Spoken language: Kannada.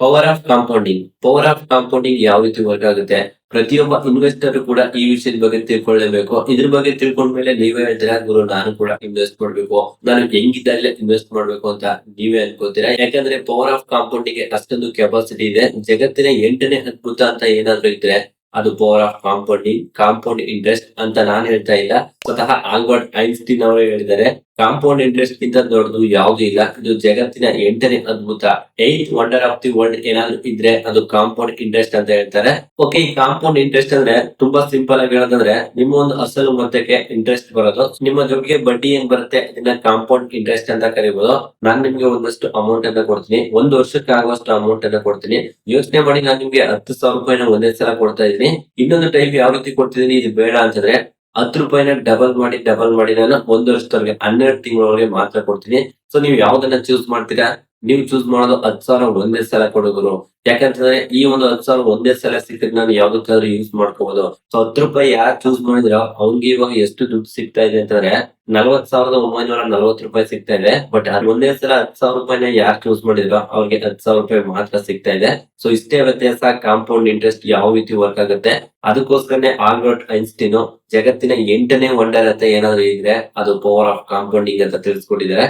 ಪವರ್ ಆಫ್ ಕಾಂಪೌಂಡಿಂಗ್ ಯಾವ ರೀತಿ ವರ್ಕ್ ಆಗುತ್ತೆ? ಪ್ರತಿಯೊಬ್ಬ ಇನ್ವೆಸ್ಟರ್ ಕೂಡ ಈ ವಿಷಯದ ಬಗ್ಗೆ ತಿಳ್ಕೊಳ್ಳೇಬೇಕು. ಇದ್ರ ಬಗ್ಗೆ ತಿಳ್ಕೊಂಡ್ಮೇಲೆ ನೀವೇ ಹೇಳ್ತೀರಾ, ಗುರು ನಾನು ಕೂಡ ಇನ್ವೆಸ್ಟ್ ಮಾಡ್ಬೇಕು, ನಾನು ಹೆಂಗಿದ್ದಾಗಲೇ ಇನ್ವೆಸ್ಟ್ ಮಾಡ್ಬೇಕು ಅಂತ ನೀವೇ ಅನ್ಕೋತೀರಾ. ಯಾಕಂದ್ರೆ ಪವರ್ ಆಫ್ ಕಾಂಪೌಂಡಿಂಗ್ ಅಷ್ಟೊಂದು ಕೆಪಾಸಿಟಿ ಇದೆ. ಜಗತ್ತಿನ 8ನೇ ಅದ್ಭುತ ಅಂತ ಏನಾದ್ರು ಇದ್ರೆ ಅದು ಪವರ್ ಆಫ್ ಕಾಂಪೌಂಡ್ ಇಂಟ್ರೆಸ್ಟ್ ಅಂತ ನಾನು ಹೇಳ್ತಾ ಇಲ್ಲ. ಸ್ವತಃ ಆಲ್ಬರ್ಟ್ ಐನ್ಸ್ಟೀನ್ ಅವರು ಹೇಳಿದ್ದಾರೆ, ಕಾಂಪೌಂಡ್ ಇಂಟ್ರೆಸ್ಟ್ ಗಿಂತ ದೊಡ್ಡದು ಯಾವ್ದು ಇಲ್ಲ, ಇದು ಜಗತ್ತಿನ 8ನೇ ಅದ್ಭುತ, 8th wonder of the world ಏನಾದ್ರು ಇದ್ರೆ ಅದು ಕಾಂಪೌಂಡ್ ಇಂಟ್ರೆಸ್ಟ್ ಅಂತ ಹೇಳ್ತಾರೆ. ಓಕೆ, ಈ ಕಾಂಪೌಂಡ್ ಇಂಟ್ರೆಸ್ಟ್ ಅಂದ್ರೆ ತುಂಬಾ ಸಿಂಪಲ್ ಆಗಿ ಹೇಳೋದಂದ್ರೆ ನಿಮ್ಮ ಒಂದು ಅಸಲು ಮೊತ್ತಕ್ಕೆ ಇಂಟ್ರೆಸ್ಟ್ ಬರೋದು. ನಿಮ್ಮ ದುಡ್ಡಿಗೆ ಬಡ್ಡಿ ಏನ್ ಬರುತ್ತೆ ಇದನ್ನ ಕಾಂಪೌಂಡ್ ಇಂಟ್ರೆಸ್ಟ್ ಅಂತ ಕರಿಬಹುದು. ನಾನ್ ನಿಮ್ಗೆ ಒಂದಷ್ಟು ಅಮೌಂಟ್ ಅನ್ನ ಕೊಡ್ತೀನಿ, 1 ವರ್ಷಕ್ಕೆ ಆಗುವಷ್ಟು ಅಮೌಂಟ್ ಅನ್ನ ಕೊಡ್ತೀನಿ. ಯೋಚನೆ ಮಾಡಿ, ನಾನು ನಿಮ್ಗೆ 10,000 ರೂಪಾಯಿನ ಒಂದೇ ಸಲ ಕೊಡ್ತಾ ಇದ್ದೀನಿ. ಇನ್ನೊಂದು ಟೈಪ್ ಯಾವ ರೀತಿ ಕೊಡ್ತಿದ್ದೀನಿ ಇದು ಬೇಡ ಅಂತಂದ್ರೆ 10 ರೂಪಾಯಿನ ಡಬಲ್ ಮಾಡಿ ನಾನು 1 ವರ್ಷದವರೆಗೆ 12 ತಿಂಗಳವರೆಗೆ ಮಾತ್ರ ಕೊಡ್ತೀನಿ. ಸೊ ನೀವು ಯಾವ್ದನ್ನ ಚೂಸ್ ಮಾಡ್ತೀರಾ? ನೀವು ಚೂಸ್ ಮಾಡೋದು 10,000 ಒಂದೇ ಸಲ ಕೊಡೋರು. ಯಾಕಂತಂದ್ರೆ ಈ ಒಂದು 10,000 ಒಂದೇ ಸಲ ಸಿಕ್ಕಿದ್ರೆ ನಾನು ಯಾವ್ದಕ್ಕಾದ್ರೂ ಯೂಸ್ ಮಾಡ್ಕೋಬಹುದು. ಸೊ 10 ರೂಪಾಯಿ ಯಾರು ಚೂಸ್ ಮಾಡಿದ್ರೋ ಅವ್ನಿಗೆ ಇವಾಗ ಎಷ್ಟು ದುಡ್ಡು ಸಿಗ್ತಾ ಇದೆ ಅಂತಂದ್ರೆ 40,940 ರೂಪಾಯಿ ಸಿಗ್ತಾ ಇದೆ. ಬಟ್ ಅದು ಒಂದೇ ಸಲ 10,000 ರೂಪಾಯಿನ ಯಾರು ಚೂಸ್ ಮಾಡಿದ್ರೋ ಅವ್ರಿಗೆ 10,000 ರೂಪಾಯಿ ಮಾತ್ರ ಸಿಗ್ತಾ ಇದೆ. ಸೊ ಇಷ್ಟೇ ವ್ಯತ್ಯಾಸ. ಕಾಂಪೌಂಡ್ ಇಂಟ್ರೆಸ್ಟ್ ಯಾವ ರೀತಿ ವರ್ಕ್ ಆಗುತ್ತೆ ಅದಕ್ಕೋಸ್ಕರನೇ ಆಲ್ಬರ್ಟ್ ಐನ್ಸ್ಟೀನ್ ಜಗತ್ತಿನ 8ನೇ ವಂಡರ್ ಅಂತ ಏನಾದ್ರು ಇದ್ರೆ ಅದು ಪವರ್ ಆಫ್ ಕಾಂಪೌಂಡಿಂಗ್ ಅಂತ ತಿಳಿಸ್ಕೊಟ್ಟಿದ್ದಾರೆ.